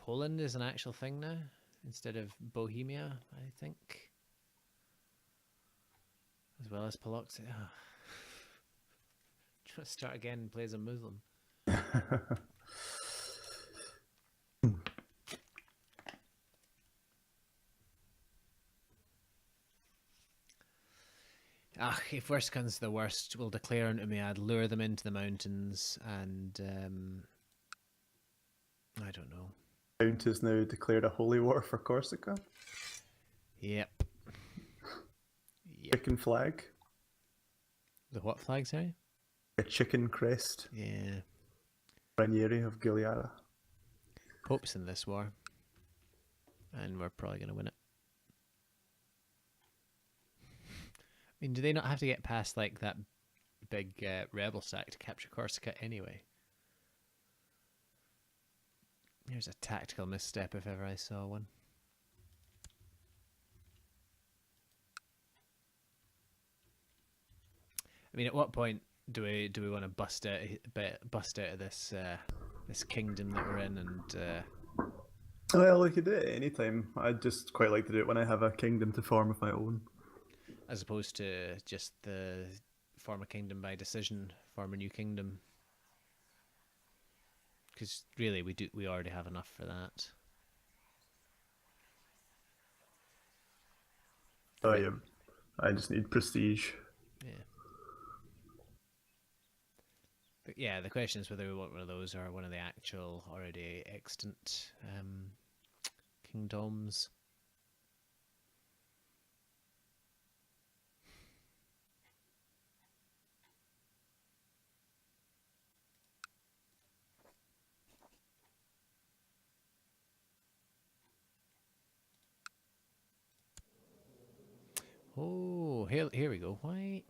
Poland is an actual thing now instead of Bohemia, I think, as well as Polotsk. Oh. Trying to start again and play as a Muslim. If worst comes to the worst, we'll declare an Umayyad, lure them into the mountains, and I don't know. Count has now declared a holy war for Corsica. Yep. Chicken flag. The what flag, sorry? A chicken crest. Yeah. Ranieri of Giuliana. Pope's in this war, and we're probably going to win it. I mean, do they not have to get past like that big rebel stack to capture Corsica anyway? Here's a tactical misstep if ever I saw one. I mean, at what point do we want to bust out of this this kingdom that we're in? And well, we could do it anytime. I'd just quite like to do it when I have a kingdom to form of my own, as opposed to just the form a kingdom by decision, form a new kingdom. Because really, we already have enough for that. Oh yeah, I just need prestige. Yeah. But yeah, the question is whether we want one of those or one of the actual already extant kingdoms. Oh, here we go. Why?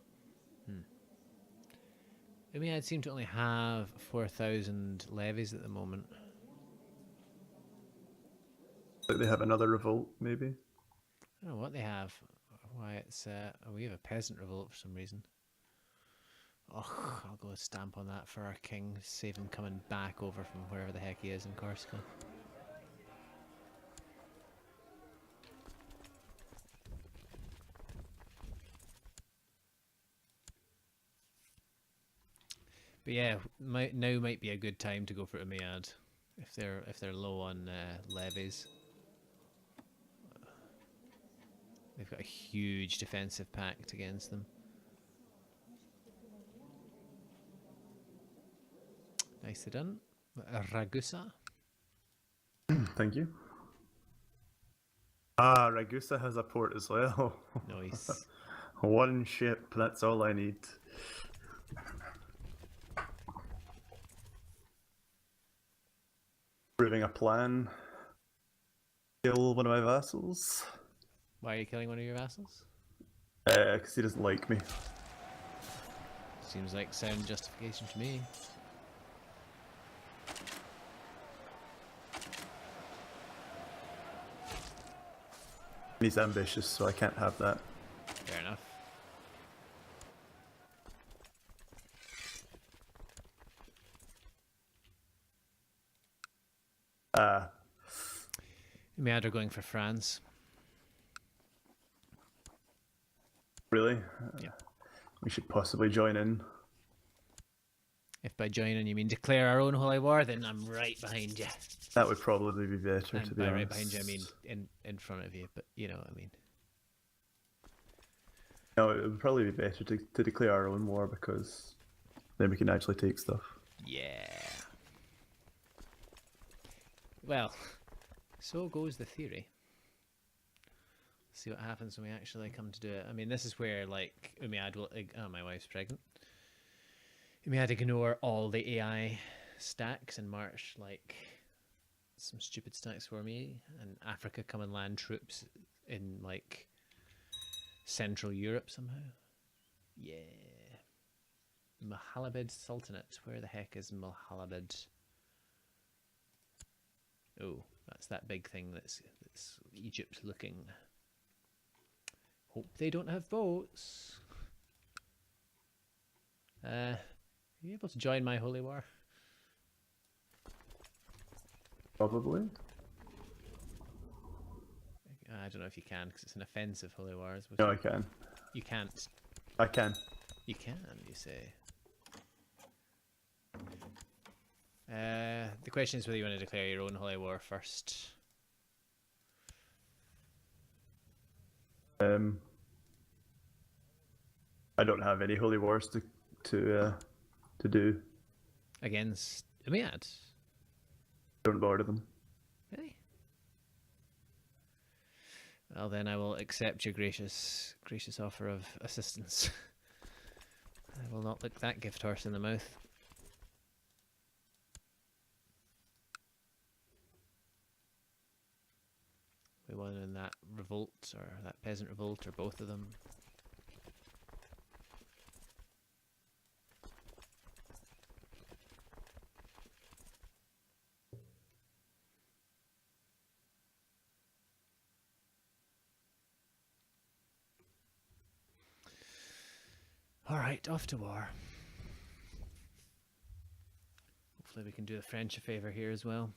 I mean, I'd seem to only have 4,000 levies at the moment. Like they have another revolt, maybe. I don't know what they have. Why it's we have a peasant revolt for some reason. Oh, I'll go stamp on that for our king. Save him coming back over from wherever the heck he is in Corsica. But yeah, now might be a good time to go for Umayyad if they're low on levies. They've got a huge defensive pact against them. Nicely done. Ragusa. Thank you. Ah, Ragusa has a port as well. Nice. One ship, that's all I need. Proving a plan. Kill one of my vassals. Why are you killing one of your vassals? Because he doesn't like me. Seems like sound justification to me. He's ambitious, so I can't have that. Fair enough. Umayyad are going for France. Really? Yeah. We should possibly join in. If by joining you mean declare our own holy war, then I'm right behind you. That would probably be better, And to be by honest. right behind you, I mean in front of you, but you know what I mean. No, it would probably be better to declare our own war, because then we can actually take stuff. Yeah. Well, so goes the theory. See what happens when we actually come to do it. I mean, this is where, like, Umayyad will... Oh, my wife's pregnant. Umayyad ignore all the AI stacks and march, like, some stupid stacks for me. And Africa come and land troops in, like, Central Europe somehow. Yeah. Mohammed Sultanate. Where the heck is Mohammed? Oh, that's that big thing that's Egypt looking. Hope they don't have boats. Are you able to join my holy war? Probably. I don't know if you can because it's an offensive holy wars. No, I can. You can't. I can. You can, you say. The question is whether you want to declare your own holy war first. I don't have any holy wars to do. Against Umayyad? Don't bother them. Really? Well, then I will accept your gracious offer of assistance. I will not look that gift horse in the mouth. We won in that revolt, or that peasant revolt, or both of them. Alright, off to war. Hopefully we can do the French a favour here as well.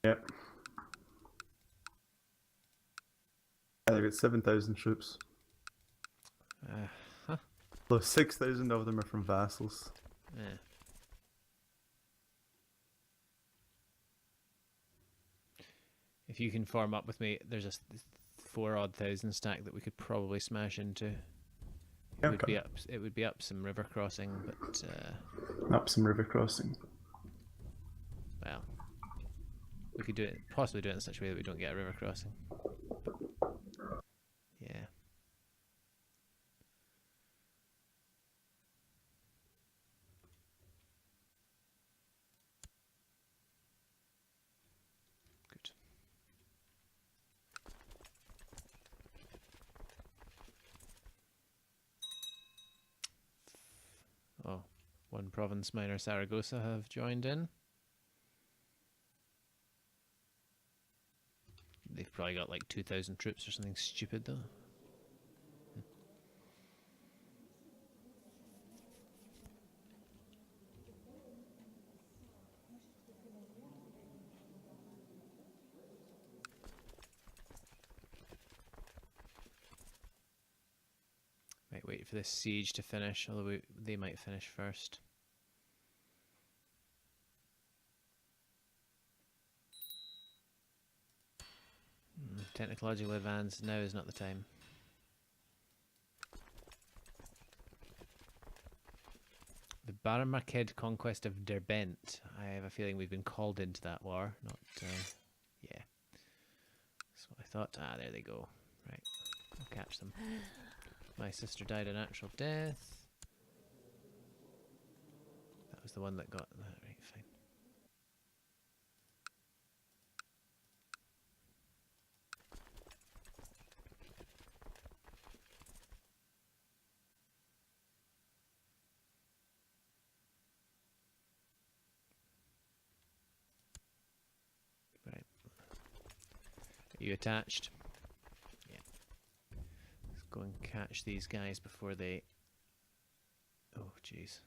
Yep. They've got 7,000 troops. Huh? Though 6,000 of them are from vassals. Yeah. If you can form up with me, there's a 4,000 stack that we could probably smash into. It would be up. It would be up some river crossing, but up some river crossing. Well, we could do it. Possibly do it in such a way that we don't get a river crossing. Yeah. Good. Oh, one province minor Saragossa have joined in. They've probably got like 2,000 troops or something stupid though. Might wait for this siege to finish, although they might finish first. Technological advance, now is not the time. The Baron Marquette conquest of Derbent. I have a feeling we've been called into that war. Not, yeah. That's what I thought. Ah, there they go. Right, I'll catch them. My sister died a natural death. That was the one that got that. Right, fine. Right. Are you attached? Yeah. Let's go and catch these guys before they... Oh, jeez.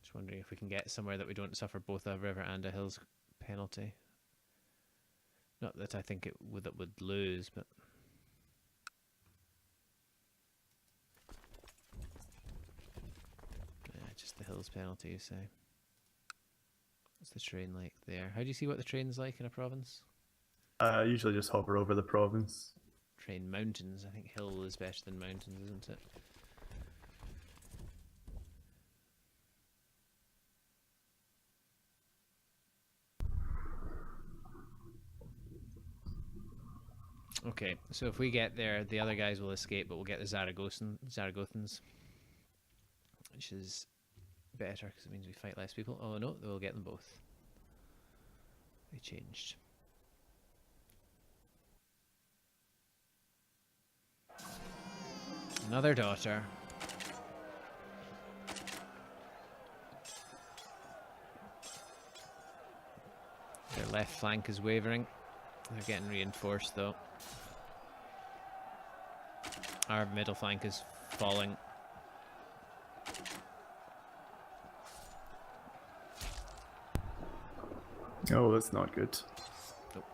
Just wondering if we can get somewhere that we don't suffer both a river and a hills penalty. Not that I think it would lose, but... Yeah, just the hills penalty, you say. What's the terrain like there? How do you see what the terrain's like in a province? I usually just hover over the province. Terrain mountains. I think hill is better than mountains, isn't it? Okay, so if we get there, the other guys will escape, but we'll get the Zaragothans, which is better because it means we fight less people. Oh no, we'll get them both. They changed. Another daughter. Our left flank is wavering. They're getting reinforced though. Our middle flank is falling. Oh, that's not good. Nope.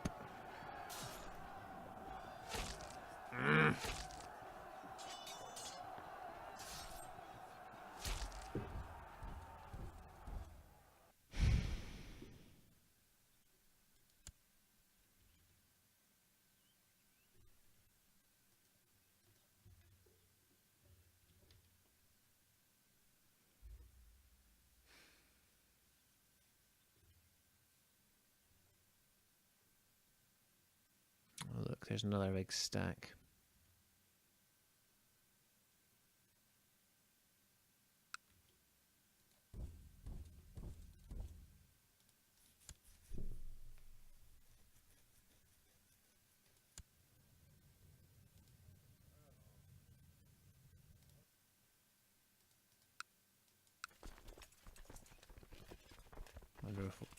Oh, look, there's another big stack.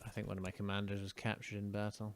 I think one of my commanders was captured in battle.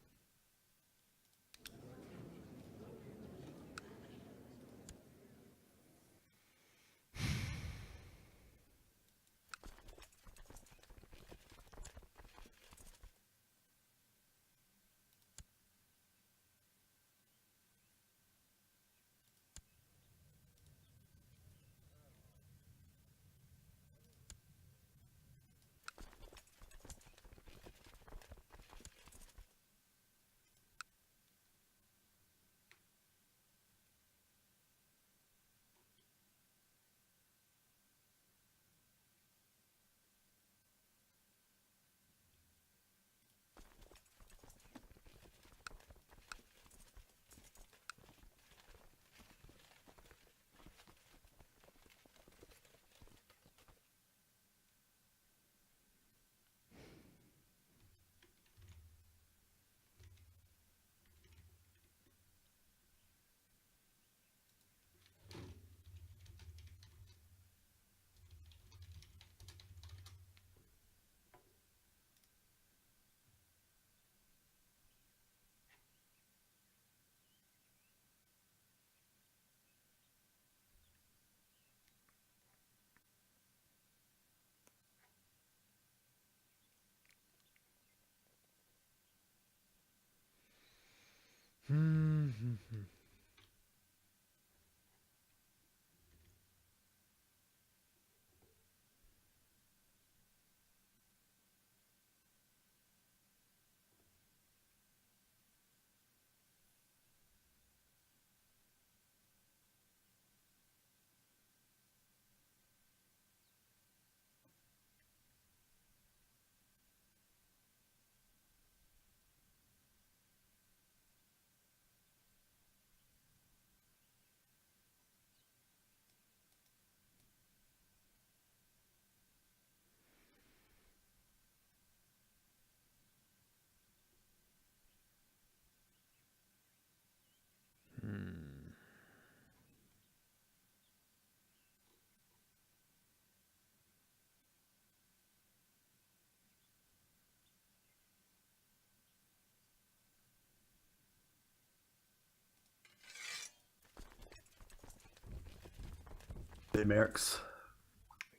The mercs.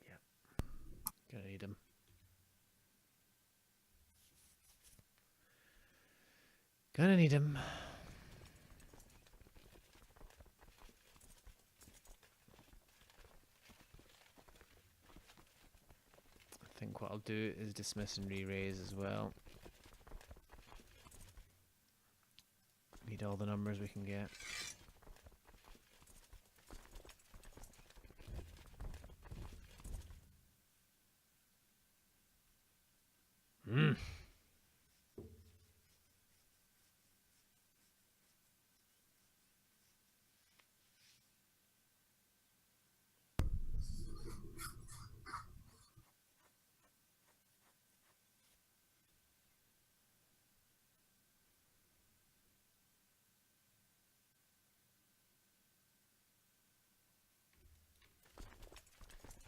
Yeah. Gonna need him. Gonna need him. I think what I'll do is dismiss and re-raise as well. Need all the numbers we can get.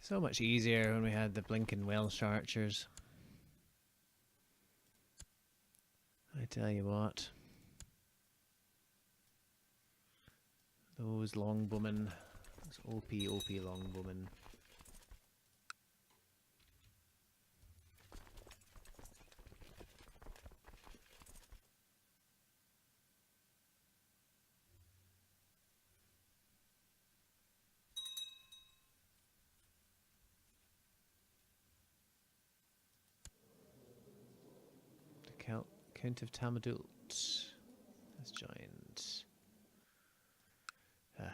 So much easier when we had the blinking Welsh archers. I Tell you what. Those longbowmen. Those OP longbowmen. Count of Tamadult has joined. Aye.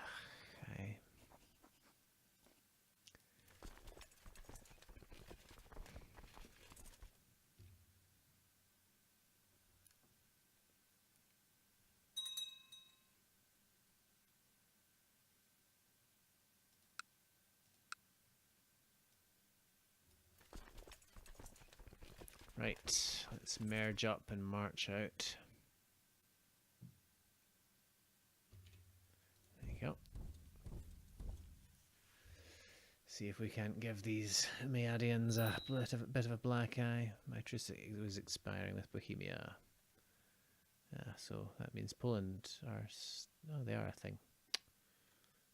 Right, let's merge up and march out. There you go. See if we can't give these Umayadians a bit of a black eye. My truce was expiring with Bohemia. So that means Poland are... Oh, they are a thing.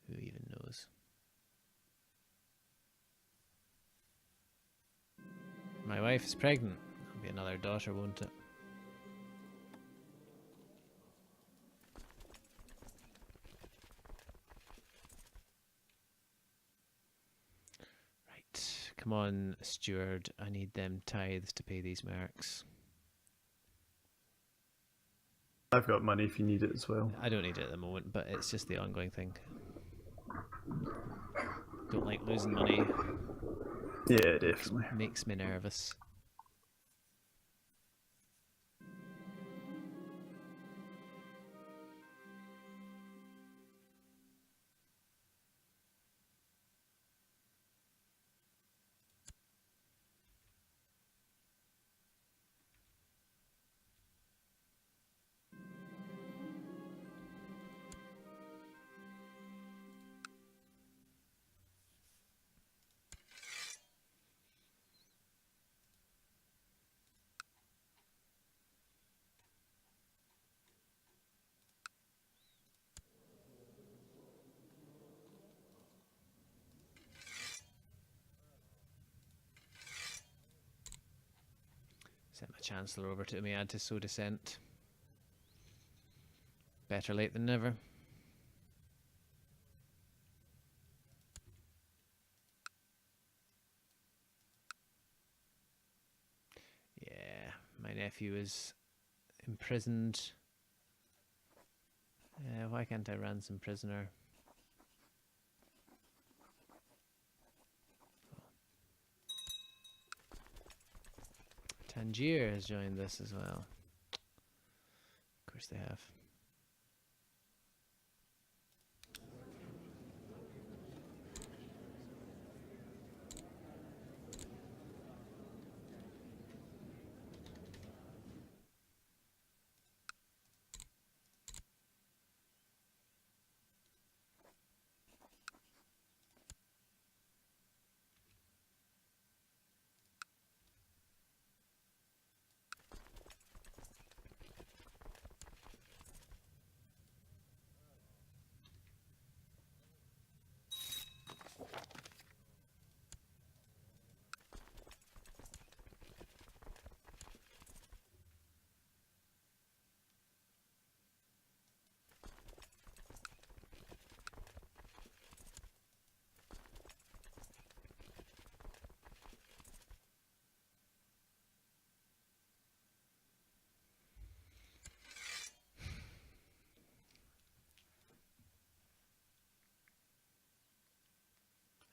Who even knows? My wife is pregnant. There'll be another daughter, won't it? Right. Come on, steward. I need them tithes to pay these mercs. I've got money if you need it as well. I don't need it at the moment, but it's just the ongoing thing. Don't like losing money. Yeah, definitely. Makes me nervous. Sent my Chancellor over to Umayyad to sow dissent. Better late than never. Yeah, my nephew is imprisoned. Why can't I ransom prisoner? Tangier has joined this as well. Of course they have.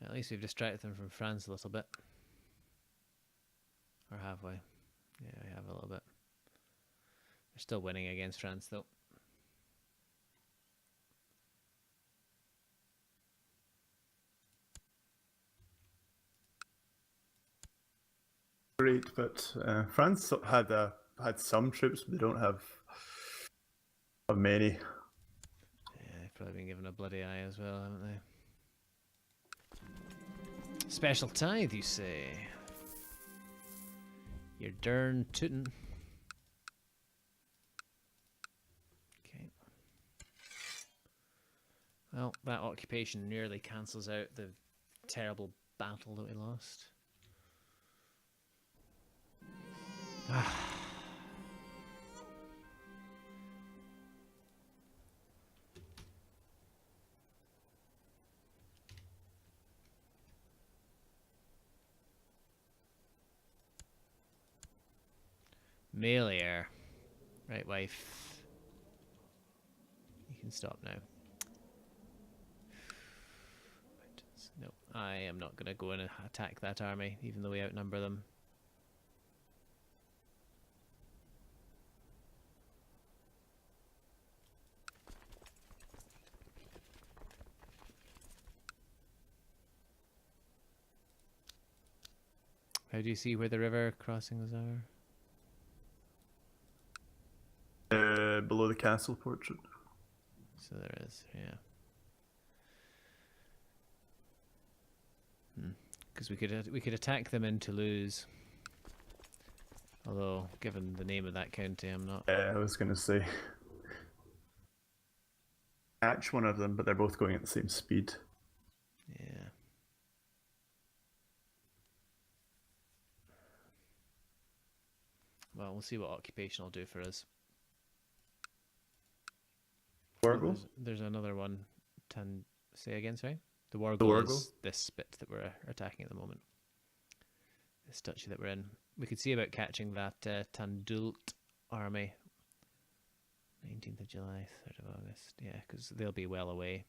At least we've distracted them from France a little bit. Or have we? Yeah, we have a little bit. They're still winning against France though. Great, but France had some troops, but they don't have many. Yeah, they've probably been given a bloody eye as well, haven't they? Special tithe, you say? You're darn tootin'. that occupation nearly cancels out the terrible battle that we lost. Male heir. Right, wife. You can stop now. No, I am not going to go and attack that army, even though we outnumber them. How do you see where the river crossings are? Below the castle portrait. So there is, yeah. Because we could attack them in Toulouse. Although, given the name of that county, I'm not. I was going to say catch one of them, but they're both going at the same speed. Yeah. Well, we'll see what occupation will do for us. Wargle? There's another one. Say again, sorry? The Wargle is this bit that we're attacking at the moment. This duchy that we're in. We could see about catching that Tandult army. 19th of July, 3rd of August. Yeah, because they'll be well away.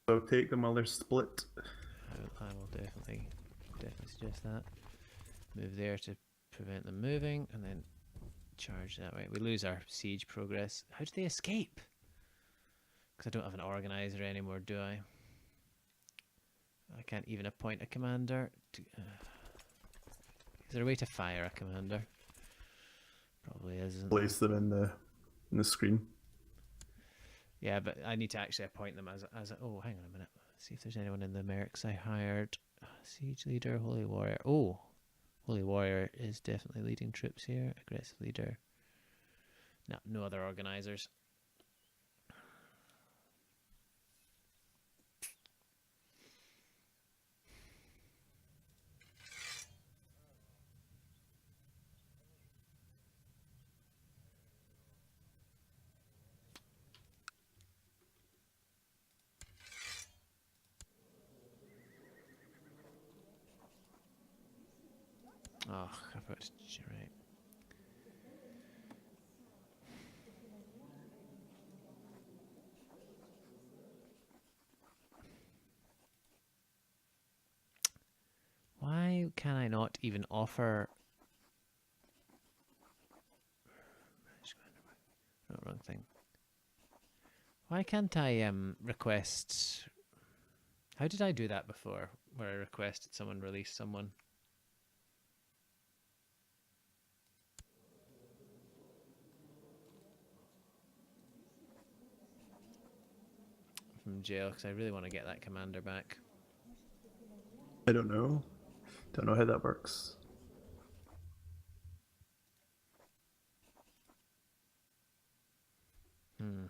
So take them while they're split. I will definitely suggest that. Move there to prevent them moving, and then charge that way. We lose our siege progress. How did they escape? Because I don't have an organizer anymore, do I? I can't even appoint a commander. Is there a way to fire a commander? Probably isn't. Place them in the screen. Yeah, but I need to actually appoint them as a, oh, hang on a minute. Let's see if there's anyone in the mercs I hired. Siege leader, holy warrior. Oh, holy warrior is definitely leading troops here. Aggressive leader. No other organizers. Oh, I forgot to, right. Why can I not even offer... No, wrong thing. Why can't I request... How did I do that before, where I requested someone release someone? From jail, because I really want to get that commander back. I don't know. Don't know how that works. Hmm.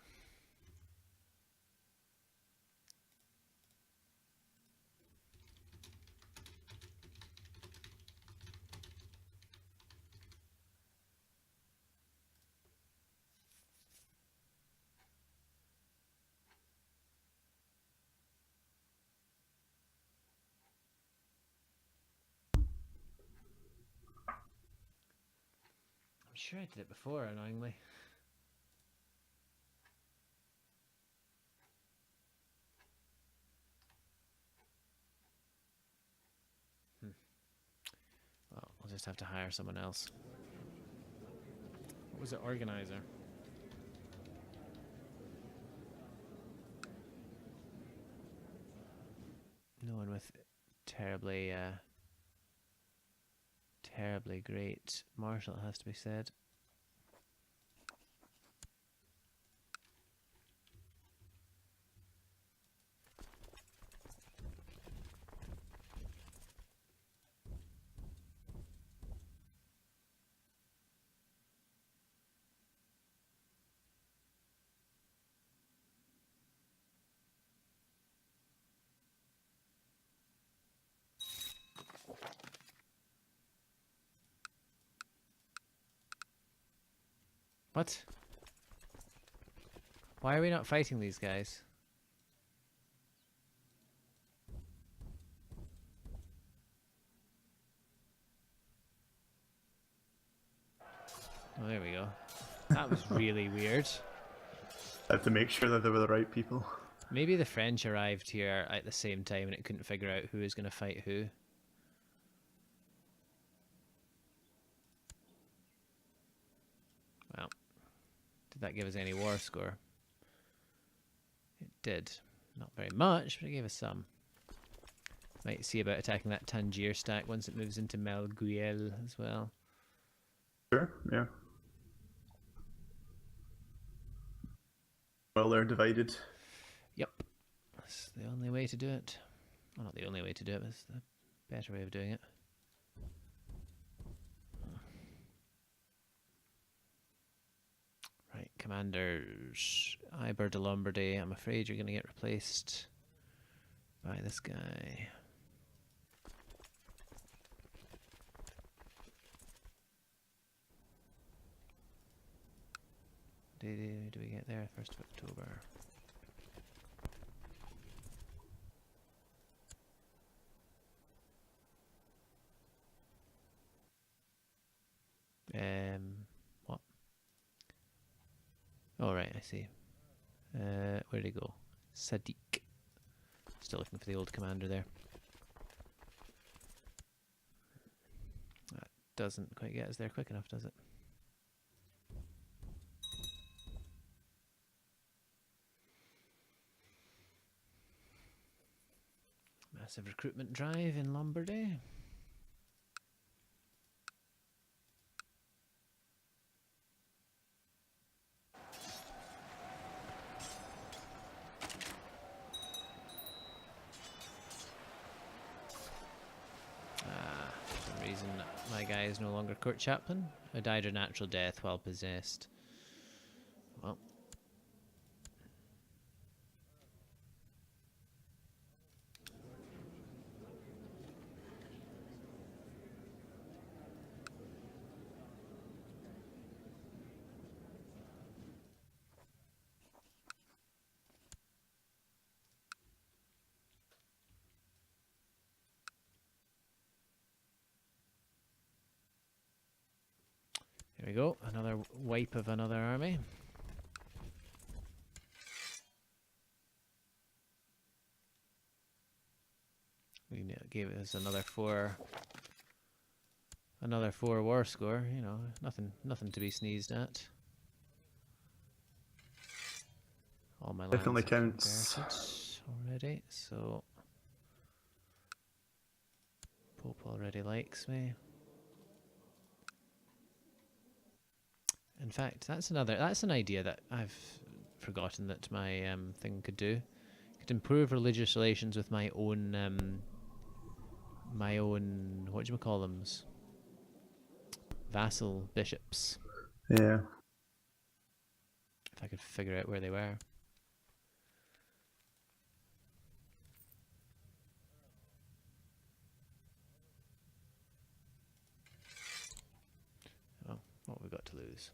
I'm sure I did it before, annoyingly. Well, I'll just have to hire someone else. What was it? Organizer. No one with terribly great martial, it has to be said. What? Why are we not fighting these guys? Oh, there we go. That was really weird. I had to make sure that they were the right people. Maybe the French arrived here at the same time and it couldn't figure out who was going to fight who. Well, did that give us any war score? It did. Not very much, but it gave us some. Might see about attacking that Tangier stack once it moves into Melguiel as well. Sure, yeah. Well, they're divided. Yep. That's the only way to do it. Well, not the only way to do it, but it's the better way of doing it. Right, commanders. Iber de Lombardy, I'm afraid you're going to get replaced by this guy. Do we get there? 1st of October. What? Oh, right, I see. Where did he go? Sadiq. Still looking for the old commander there. That doesn't quite get us there quick enough, does it? Massive recruitment drive in Lombardy. For some reason my guy is no longer court chaplain. I died a natural death while possessed. Well. There we go, another wipe of another army. We gave us another four war score, you know, nothing to be sneezed at. All my lands Definitely are counts. converted already, so Pope already likes me. In fact, that's an idea that I've forgotten that my thing could do. Could improve religious relations with my own what do you call them? Vassal bishops. Yeah. If I could figure out where they were. Well, what have we got to lose?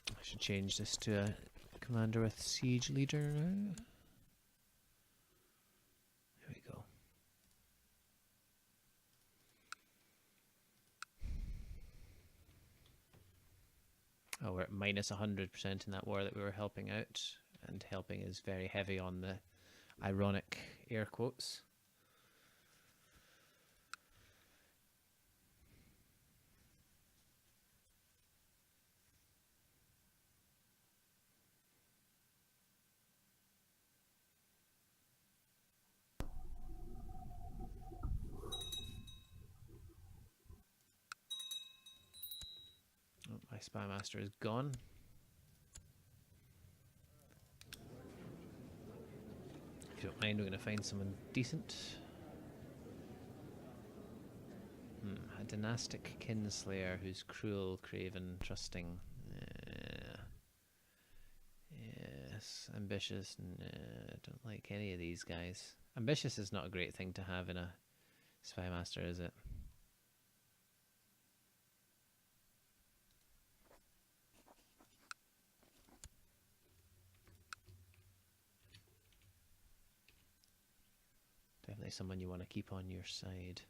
I should change this to a commander with siege leader now. There we go. Oh, we're at minus 100% in that war that we were helping out, and helping is very heavy on the ironic air quotes. Oh, my spy master is gone. If you don't mind, we're going to find someone decent. A dynastic kinslayer who's cruel, craven, trusting. Yes, ambitious. Nah, I don't like any of these guys. Ambitious is not a great thing to have in a spy master, is it? Definitely someone you want to keep on your side.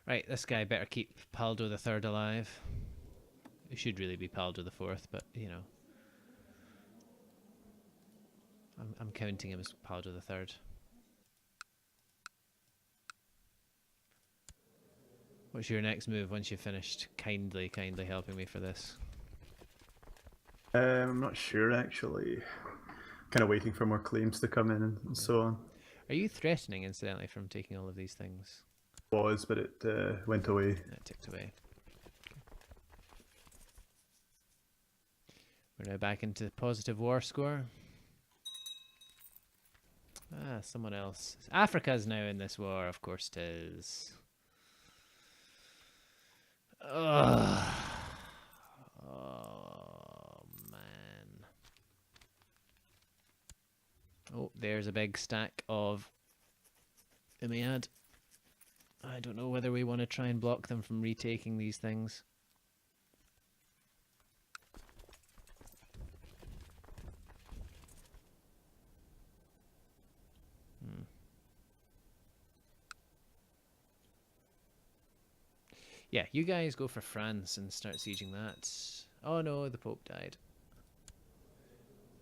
Right, this guy better keep Paldo the Third alive. It should really be Paldo the Fourth, but you know, I'm counting him as Paldo the Third. What's your next move once you've finished kindly helping me for this? I'm not sure actually. Kind of waiting for more claims to come in and so on. Are you threatening, incidentally, from taking all of these things? Was, but it went away. That ticked away. We're now back into positive war score. Ah, someone else. Africa's now in this war, of course it is. Ugh. Oh, man. Oh, there's a big stack of Umayyad. I don't know whether we want to try and block them from retaking these things. Yeah, you guys go for France and start sieging that. Oh no, the Pope died.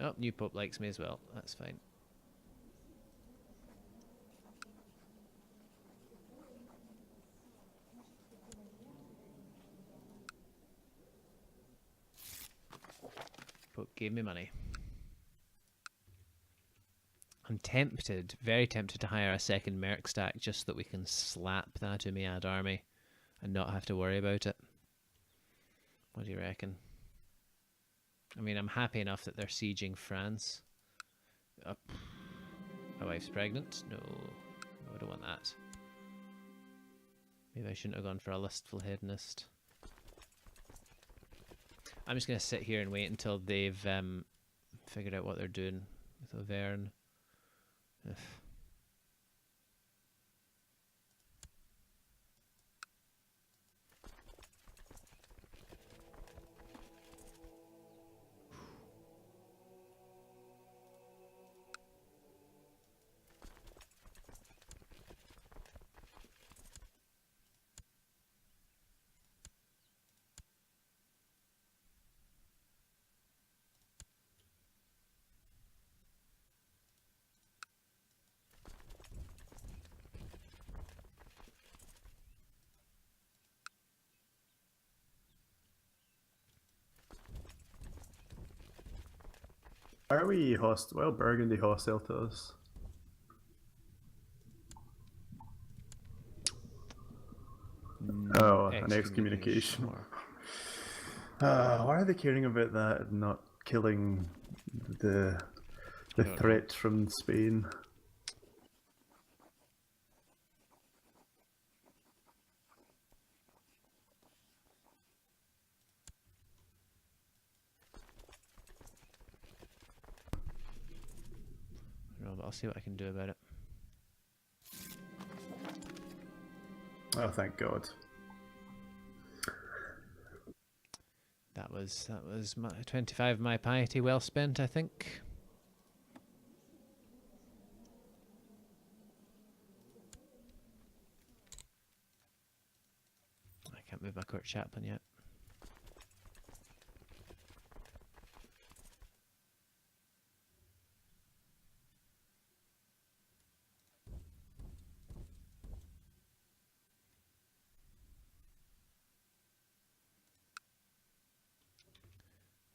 Oh, new Pope likes me as well. That's fine. Pope gave me money. I'm tempted, very tempted to hire a second merc stack just so that we can slap that Umayyad army and not have to worry about it. What do you reckon? I mean, I'm happy enough that they're sieging France. My wife's pregnant? No, I don't want that. Maybe I shouldn't have gone for a lustful hedonist. I'm just going to sit here and wait until they've figured out what they're doing with Auvergne. Ugh. Are we hostile? Well, Burgundy hostile to us. Oh, an excommunication. Why are they caring about that and not killing the threat from Spain? No, but I'll see what I can do about it. Oh, thank God. That was my 25 of my piety well spent, I think. I can't move my court chaplain yet.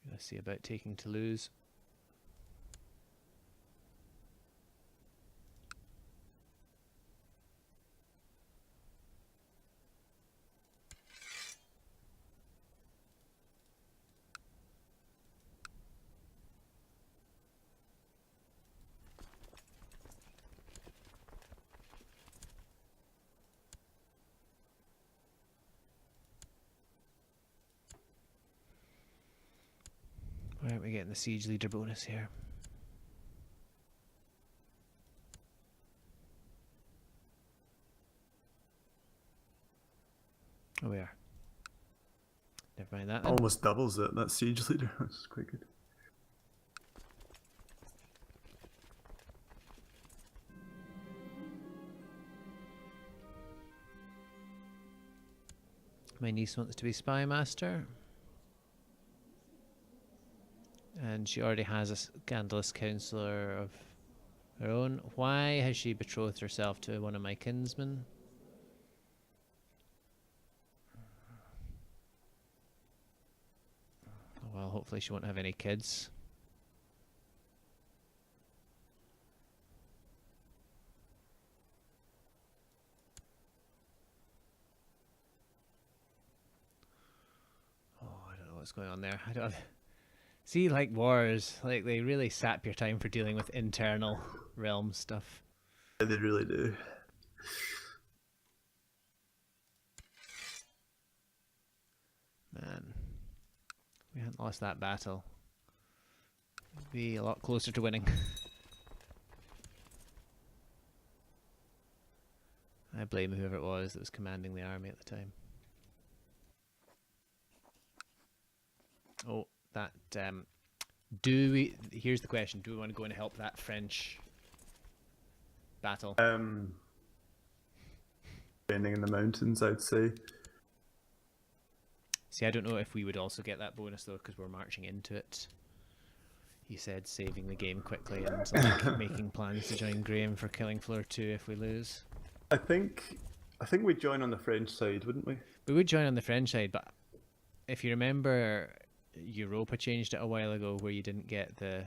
Let's see about taking Toulouse. Why aren't we getting the siege leader bonus here? Oh, we are. Never mind that then. Almost doubles it, that siege leader. That's quite good. My niece wants to be spy master. And she already has a scandalous counselor of her own. Why has she betrothed herself to one of my kinsmen? Well, hopefully she won't have any kids. Oh, I don't know what's going on there. I don't see, like, wars, like, they really sap your time for dealing with internal realm stuff. Yeah, they really do. Man, we hadn't lost that battle. We'd be a lot closer to winning. I blame whoever it was that was commanding the army at the time. Oh, that, here's the question, do we want to go and help that French battle? Standing in the mountains, I'd say. See, I don't know if we would also get that bonus though, because we're marching into it. He said saving the game quickly and like, making plans to join Graham for Killing Floor 2 if we lose. I think we'd join on the French side, wouldn't we? We would join on the French side, but if you remember, Europa changed it a while ago where you didn't get the,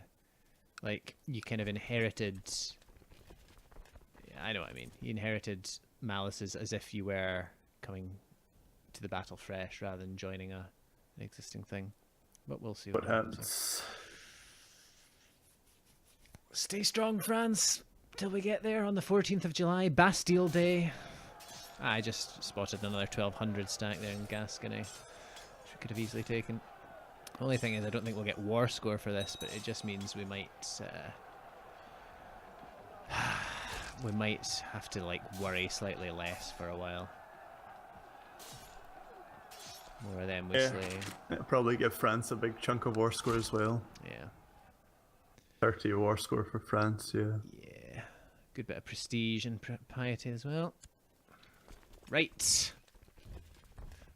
like, you kind of inherited, I know what I mean, you inherited malices as if you were coming to the battle fresh rather than joining an existing thing. But we'll see what happens. Stay strong, France, till we get there on the 14th of July, Bastille Day. I just spotted another 1200 stack there in Gascony, which we could have easily taken. Only thing is, I don't think we'll get war score for this, but it just means we might we might have to like worry slightly less for a while. More of them, Yeah. It'll probably give France a big chunk of war score as well. Yeah. 30 war score for France, yeah. Yeah. Good bit of prestige and piety as well. Right.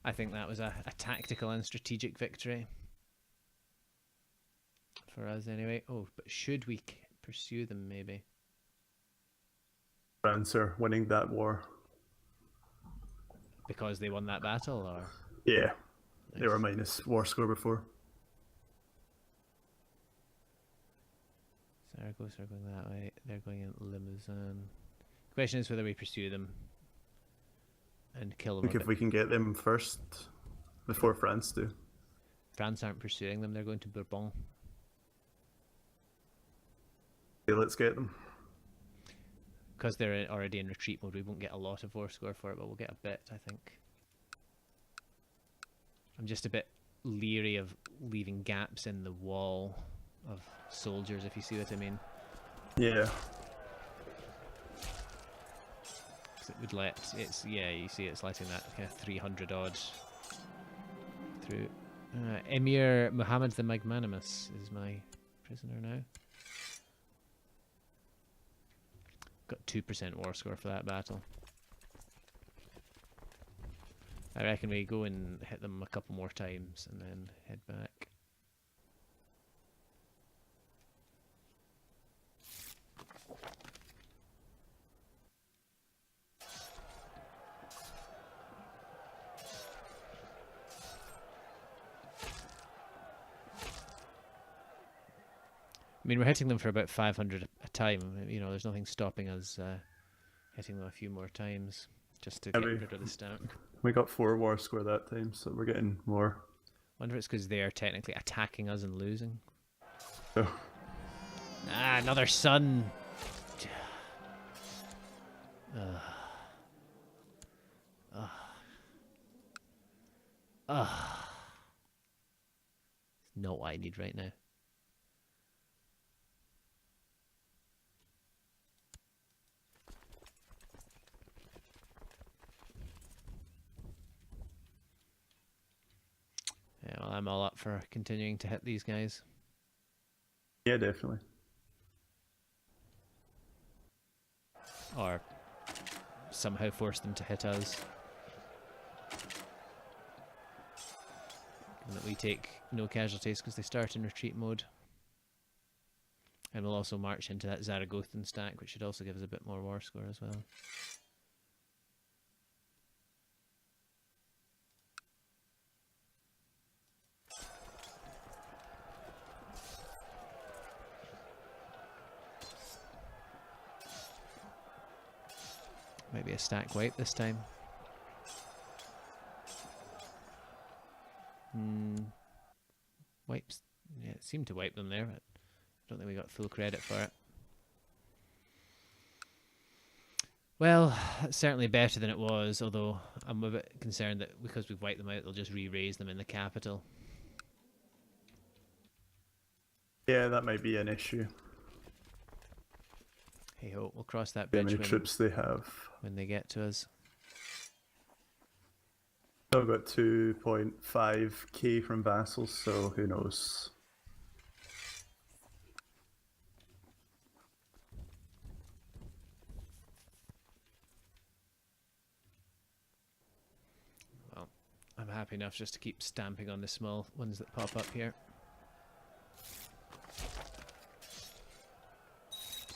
I think that was a tactical and strategic victory. For us anyway. Oh, but should we pursue them maybe? France are winning that war. Because they won that battle, or? Yeah. Nice. They were minus war score before. Saragossa are going that way. They're going in Limousin. The question is whether we pursue them and kill I them. think if we can get them first before France do. France aren't pursuing them. They're going to Bourbon. Okay, let's get them. Because they're already in retreat mode, we won't get a lot of war score for it, but we'll get a bit, I think. I'm just a bit leery of leaving gaps in the wall of soldiers, if you see what I mean. Yeah. It would let, it's, yeah, you see it's letting that kind of 300 odd through. Emir Muhammad the Magnanimous is my prisoner now. Got 2% war score for that battle. I reckon we go and hit them a couple more times and then head back. I mean, we're hitting them for about 500 a time. You know, there's nothing stopping us hitting them a few more times just to get rid of the stack. We got 4 war score that time, so we're getting more. Wonder if it's because they're technically attacking us and losing. Oh. Ah, another sun. Not what I need right now. I'm all up for continuing to hit these guys. Yeah, definitely. Or somehow force them to hit us. Given that we take no casualties because they start in retreat mode. And we'll also march into that Zaragothan stack, which should also give us a bit more war score as well. Maybe a stack wipe this time. Wipes. Yeah, it seemed to wipe them there, but I don't think we got full credit for it. Well, it's certainly better than it was, although I'm a bit concerned that because we've wiped them out, they'll just re-raise them in the capital. Yeah, that might be an issue. Hey ho, we'll cross that How bridge many troops they have. when they get to us. I've got 2.5k from vassals, so who knows. Well, I'm happy enough just to keep stamping on the small ones that pop up here.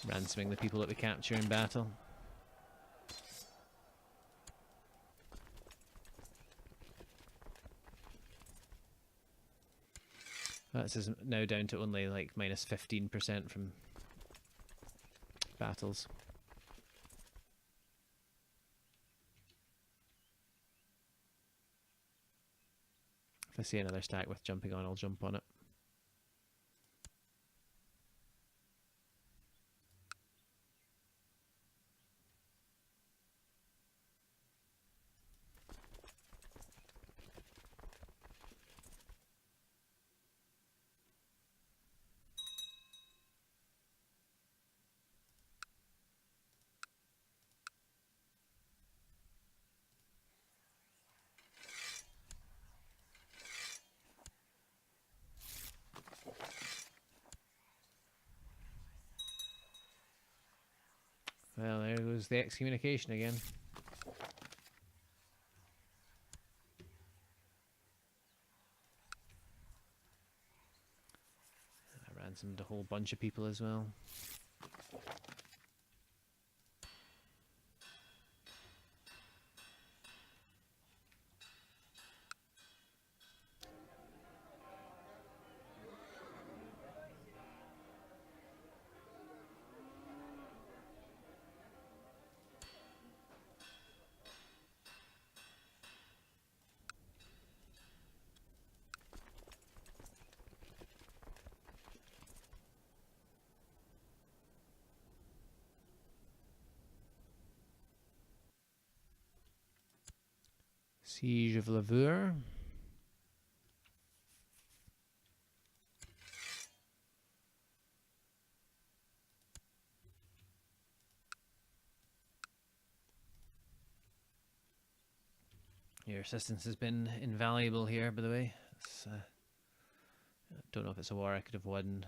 Ransoming the people that we capture in battle. That's now down to only like minus 15% from battles. If I see another stack worth jumping on, I'll jump on it. Well, there goes the excommunication again. I ransomed a whole bunch of people as well. Siege of Laveur. Your assistance has been invaluable here, by the way. I don't know if it's a war I could have won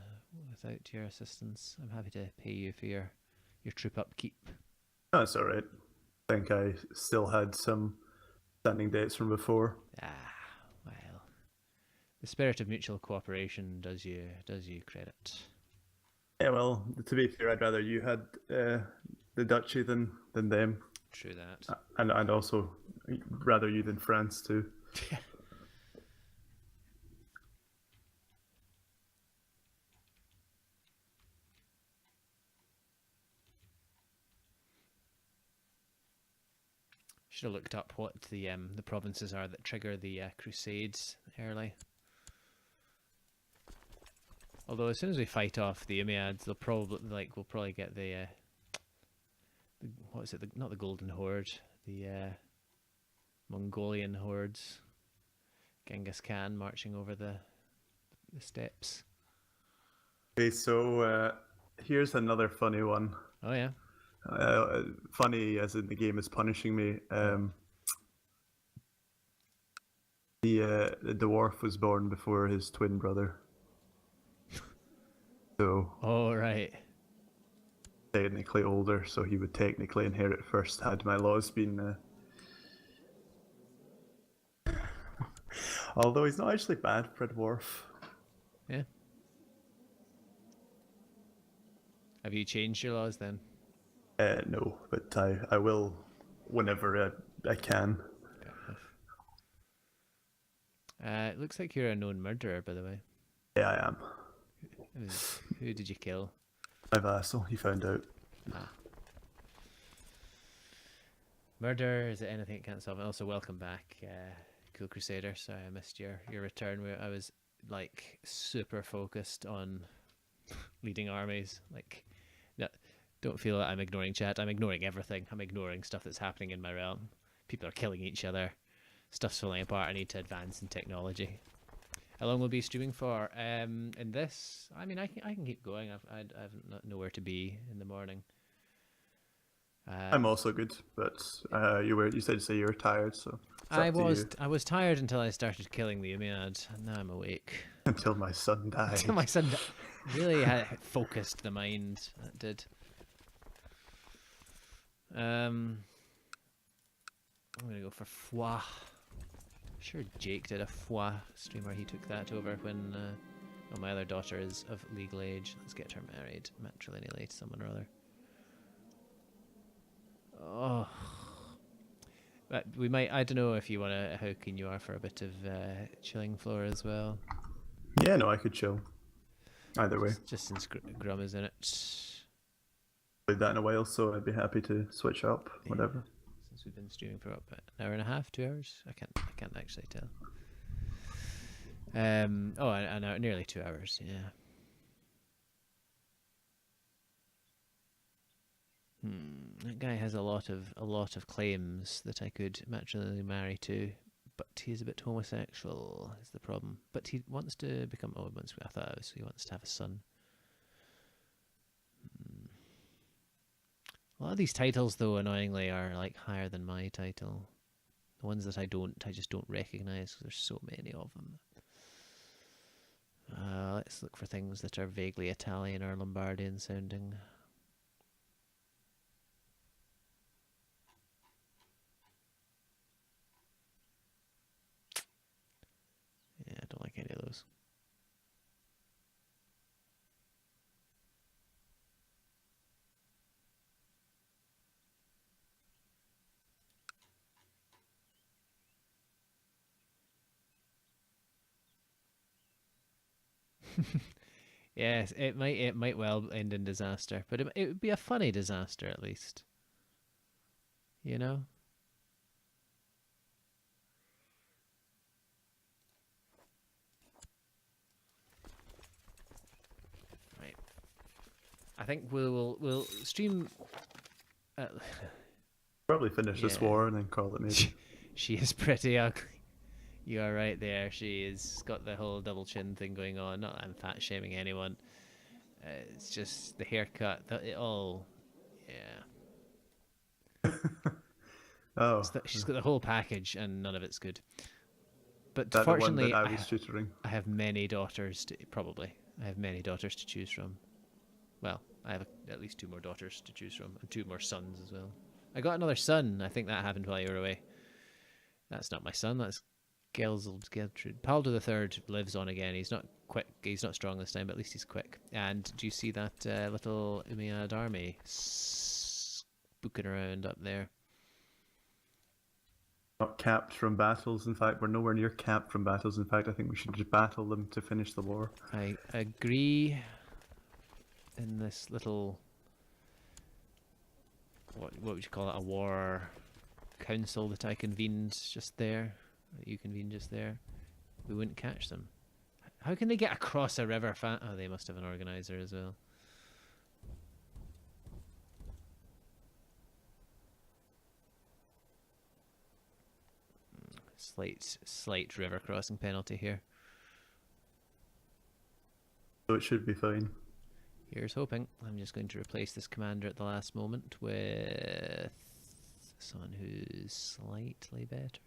without your assistance. I'm happy to pay you for your troop upkeep. That's alright. I think I still had some standing debts from before. Ah, well. The spirit of mutual cooperation does you credit. Yeah, well, to be fair, I'd rather you had the duchy than them. True that. And also rather you than France too. Should have looked up what the provinces are that trigger the crusades early. Although as soon as we fight off the Umayyads, they'll probably we'll probably get the what is it? Not the Golden Horde, the Mongolian hordes. Genghis Khan marching over the steppes. Okay, so here's another funny one. Oh yeah. Funny as in the game is punishing me. The dwarf was born before his twin brother, so Oh, right. technically older. So he would technically inherit first had my laws been. Although he's not actually bad for a dwarf. Yeah. Have you changed your laws then? No, but I will whenever I can. Fair enough. It looks like you're a known murderer, by the way. Yeah, I am. Who did you kill? My vassal, he found out. Ah. Murder, is it anything it can't solve? And also, welcome back, Cool Crusader. Sorry, I missed your return. Where I was like super focused on leading armies. Like, no, don't feel that I'm ignoring chat. I'm ignoring everything. I'm ignoring stuff that's happening in my realm. People are killing each other. Stuff's falling apart. I need to advance in technology. How long will be streaming for? In this, I mean, I can keep going. I've nowhere to be in the morning. I'm also good, but you said you were tired, so I was tired until I started killing the Umayyad. Now I'm awake. until my son died. Until my son really had focused the mind. That did. I'm gonna go for foie. Sure, Jake did a foie stream where he took that over when well, my other daughter is of legal age. Let's get her married matrilineally to someone or other. Oh, but we might. I don't know if you want to. How keen you are for a bit of chilling floor as well. Yeah, no, I could chill. Either way. Just since Grum is in it. Played that in a while, so I'd be happy to switch up. Whatever. Since we've been streaming for about an hour and a half, 2 hours. I can't actually tell. Oh, an hour, nearly 2 hours. Yeah. That guy has a lot of claims that I could matrimonially marry to, but he's a bit homosexual. Is the problem? But he wants to become. Oh, I thought he wants to have a son. A lot of these titles, though, annoyingly, are like higher than my title. The ones that I just don't recognize because there's so many of them. Let's look for things that are vaguely Italian or Lombardian sounding. Yeah, I don't like any of those. Yes, it might well end in disaster, but it would be a funny disaster at least. You know? Right. I think we'll stream. Probably finish this war and then call it maybe. She is pretty ugly. You are right there. She has got the whole double chin thing going on. Not that I'm fat shaming anyone. It's just the haircut. It all, yeah. Oh, She's got the whole package, and none of it's good. But that fortunately, the one that I was tutoring. I have many daughters. I have many daughters to choose from. Well, I have at least 2 more daughters to choose from, and 2 more sons as well. I got another son. I think that happened while you were away. That's not my son. That's Geltrude. Paldo III lives on again. He's not quick. He's not strong this time, but at least he's quick. And do you see that little Umayyad army spooking around up there? Not capped from battles. In fact, we're nowhere near capped from battles. In fact, I think we should just battle them to finish the war. I agree. In this little, what would you call it? A war council that I convened just there. That you convened just there. We wouldn't catch them. How can they get across a river? Oh, they must have an organizer as well. Slight river crossing penalty here. So it should be fine. Here's hoping. I'm just going to replace this commander at the last moment with someone who's slightly better.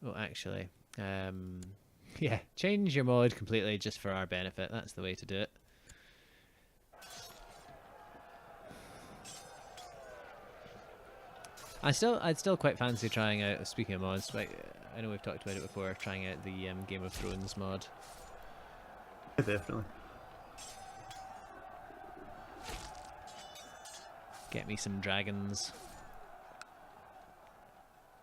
Oh, actually, yeah, change your mod completely just for our benefit. That's the way to do it. I'd still quite fancy trying out. Speaking of mods, like, I know we've talked about it before. Trying out the Game of Thrones mod. Yeah, definitely. Get me some dragons.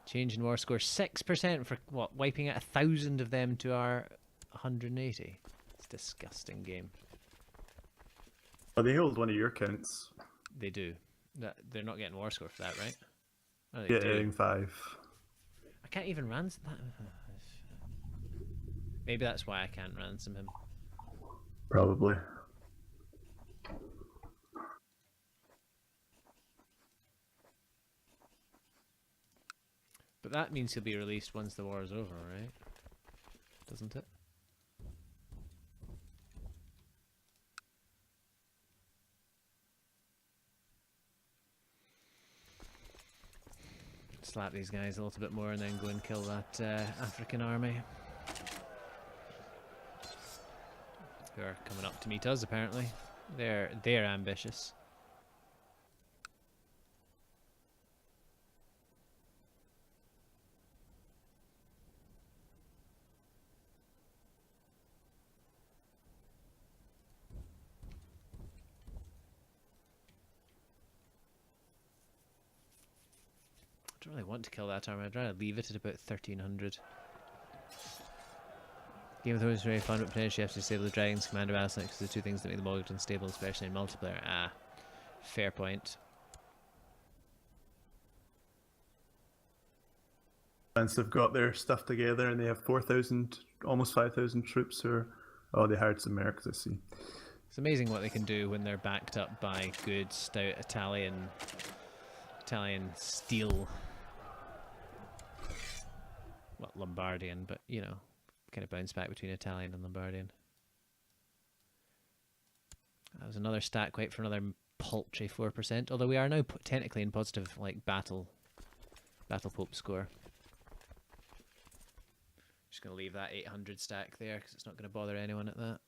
Change in war score 6% for what? Wiping out 1,000 of them to our 180. It's a disgusting game. Oh, they hold one of your counts. They do. They're not getting war score for that, right? Oh, they Yeah, do. 5. I can't even ransom that. Maybe that's why I can't ransom him. Probably. But that means he'll be released once the war is over, right? Doesn't it? Slap these guys a little bit more and then go and kill that African army. Who are coming up to meet us, apparently. They're ambitious. I don't really want to kill that army. I'd rather leave it at about 1,300. Game of Thrones is very fun, but potentially you have to disable the Dragon's Commander Balance because the two things that make the mod unstable, especially in multiplayer. Ah, fair point. Once they've got their stuff together and they have 4,000, almost 5,000 troops, or oh, they hired some mercs, I see. It's amazing what they can do when they're backed up by good, stout Italian steel. Well, Lombardian, but you know, kind of bounce back between Italian and Lombardian. That was another stat wipe for another paltry 4%. Although we are now technically in positive, like battle pope score. Just gonna leave that 800 stack there because it's not gonna bother anyone at that.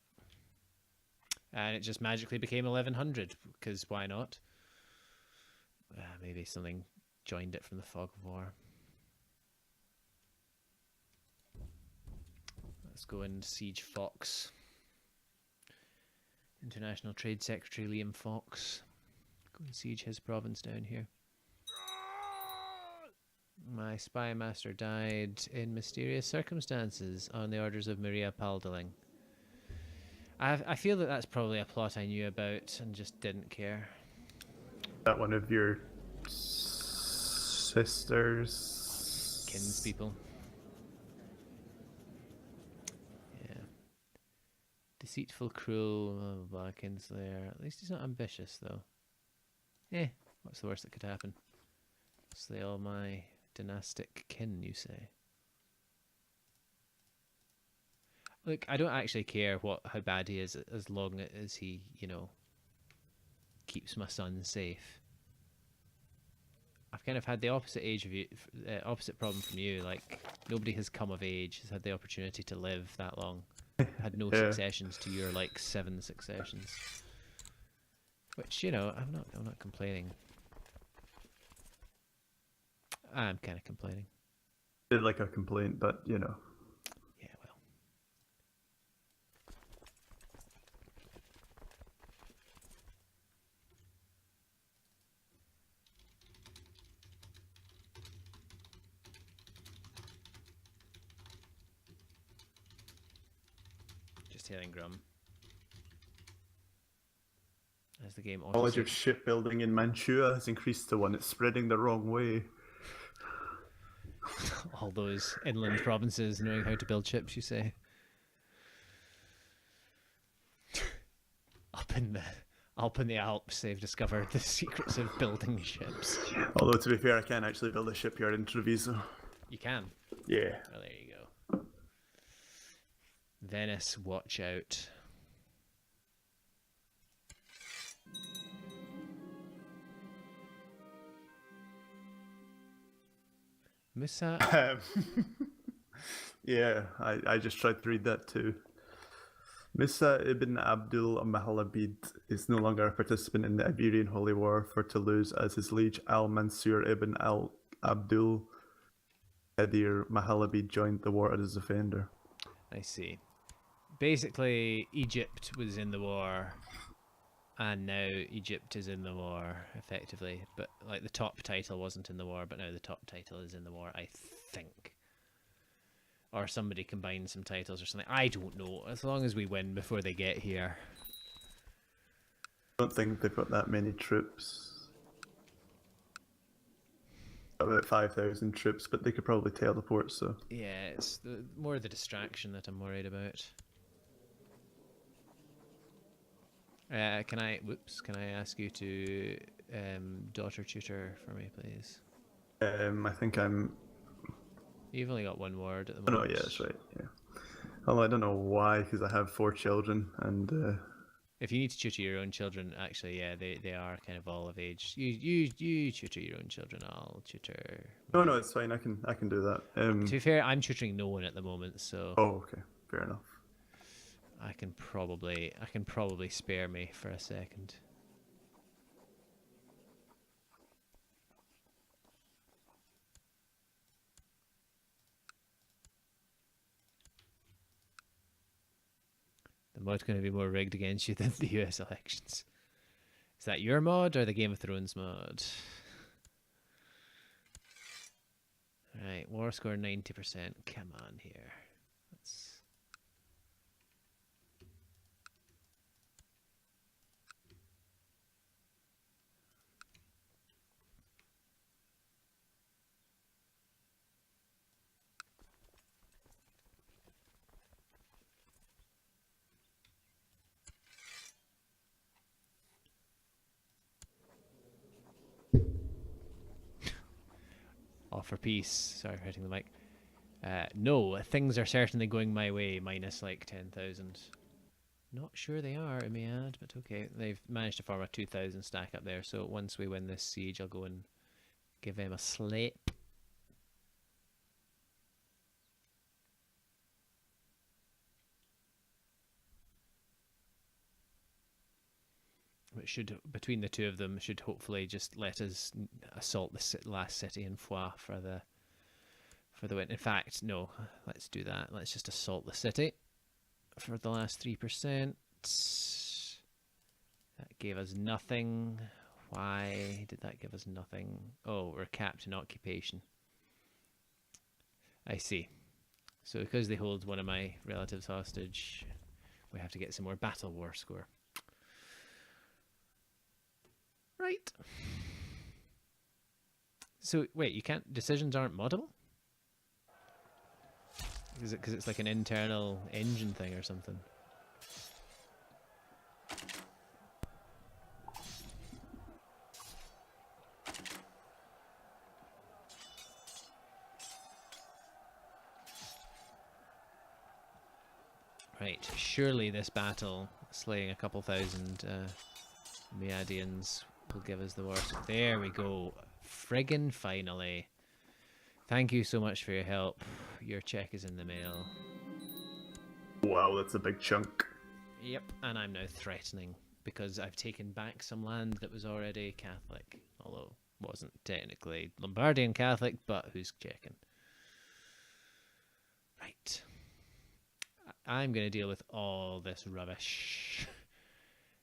And it just magically became 1,100 because why not? Maybe something joined it from the fog of war. Let's go and siege Fox. International Trade Secretary Liam Fox. Go and siege his province down here. My spy master died in mysterious circumstances on the orders of Maria Paldeling. I feel that that's probably a plot I knew about and just didn't care. That one of your sisters? Kinspeople. Deceitful, cruel, blah, blah, blah, Kinslayer. At least he's not ambitious, though. What's the worst that could happen? Slay all my dynastic kin, you say? Look, I don't actually care how bad he is, as long as he, you know, keeps my son safe. I've kind of had the opposite opposite problem from you. Like, nobody has come of age, has had the opportunity to live that long. Had no successions to your like 7 successions, which, you know, I'm not complaining. I'm kind of complaining. Did like a complaint, but you know. Yeah, well. Just hailing Grum. As the game Knowledge of shipbuilding in Manchuria has increased to one. It's spreading the wrong way. All those inland provinces knowing how to build ships, you say? Up in the Alps, they've discovered the secrets of building ships. Although, to be fair, I can actually build a shipyard in Treviso. You can? Yeah. Well, there you go. Venice, watch out. Musa. Yeah, I just tried to read that too. Musa ibn Abdul Mahalabid is no longer a participant in the Iberian Holy War for Toulouse as his liege Al-Mansur ibn Al-Abdul Qadir Mahalabid joined the war as a defender. I see. Basically, Egypt was in the war, and now Egypt is in the war, effectively. But like the top title wasn't in the war, but now the top title is in the war, I think. Or somebody combined some titles or something. I don't know. As long as we win before they get here. I don't think they've got that many troops. About 5,000 troops, but they could probably teleport, so... Yeah, it's more the distraction that I'm worried about. Can I ask you to daughter tutor for me, please? I think I'm... You've only got one word at the Oh, moment. no, yeah, that's right, yeah. Although I don't know why, because I have 4 children, and... If you need to tutor your own children, actually, yeah, they are kind of all of age. You tutor your own children. I'll tutor. No, no, it's fine. I can do that. To be fair, I'm tutoring no one at the moment, so Oh, okay, fair enough. I can probably spare me for a second. The mod's going to be more rigged against you than the US elections. Is that your mod or the Game of Thrones mod? Right, war score 90%. Come on here. Let's... Offer peace. Sorry for hitting the mic. No, things are certainly going my way, minus like 10,000. Not sure they are, Umayyad, but okay. They've managed to form a 2,000 stack up there, so once we win this siege, I'll go and give them a slap. Which should, between the two of them, should hopefully just let us assault the last city in Foix for the win. In fact, no, let's do that. Let's just assault the city for the last 3%. That gave us nothing. Why did that give us nothing? Oh, we're capped in occupation. I see. So because they hold one of my relatives hostage, we have to get some more battle war score. Right. So wait, you can't. Decisions aren't moddable? Is it because it's like an internal engine thing or something? Right, surely this battle, slaying a couple thousand Umayadians, will give us the worst. There we go. Friggin' finally. Thank you so much for your help. Your check is in the mail. Wow, that's a big chunk. Yep, and I'm now threatening because I've taken back some land that was already Catholic, although wasn't technically Lombardian Catholic, but who's checking? Right. I'm going to deal with all this rubbish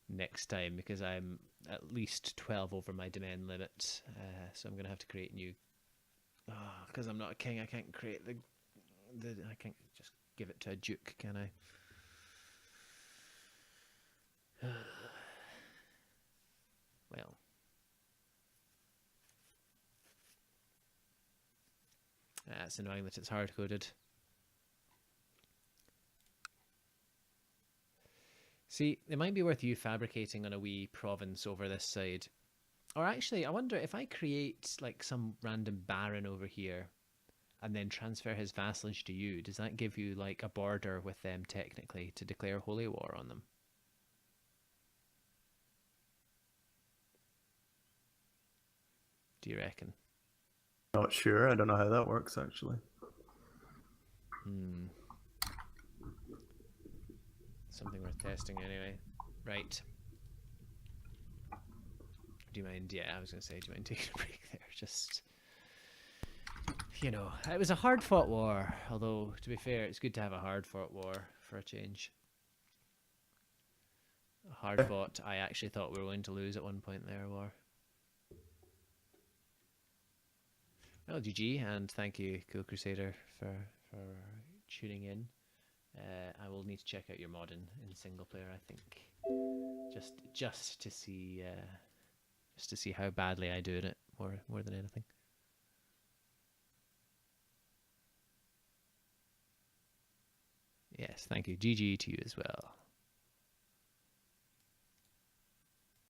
next time because I'm at least 12 over my demand limit, so I'm going to have to create new... because I'm not a king, I can't create the... I can't just give it to a duke, can I? Well. It's annoying that it's hard-coded. See, it might be worth you fabricating on a wee province over this side. Or actually, I wonder if I create like some random baron over here and then transfer his vassalage to you, does that give you like a border with them technically to declare holy war on them? Do you reckon? Not sure. I don't know how that works actually. Something worth testing anyway. Right. Do you mind? Yeah, I was going to say, do you mind taking a break there? Just, you know, it was a hard-fought war. Although, to be fair, it's good to have a hard-fought war for a change. A hard-fought, I actually thought we were going to lose at one point there, war. Well, GG, and thank you, Cool Crusader, for tuning in. I will need to check out your mod in single player, I think, just to see how badly I do it more than anything. Yes, thank you. GG to you as well.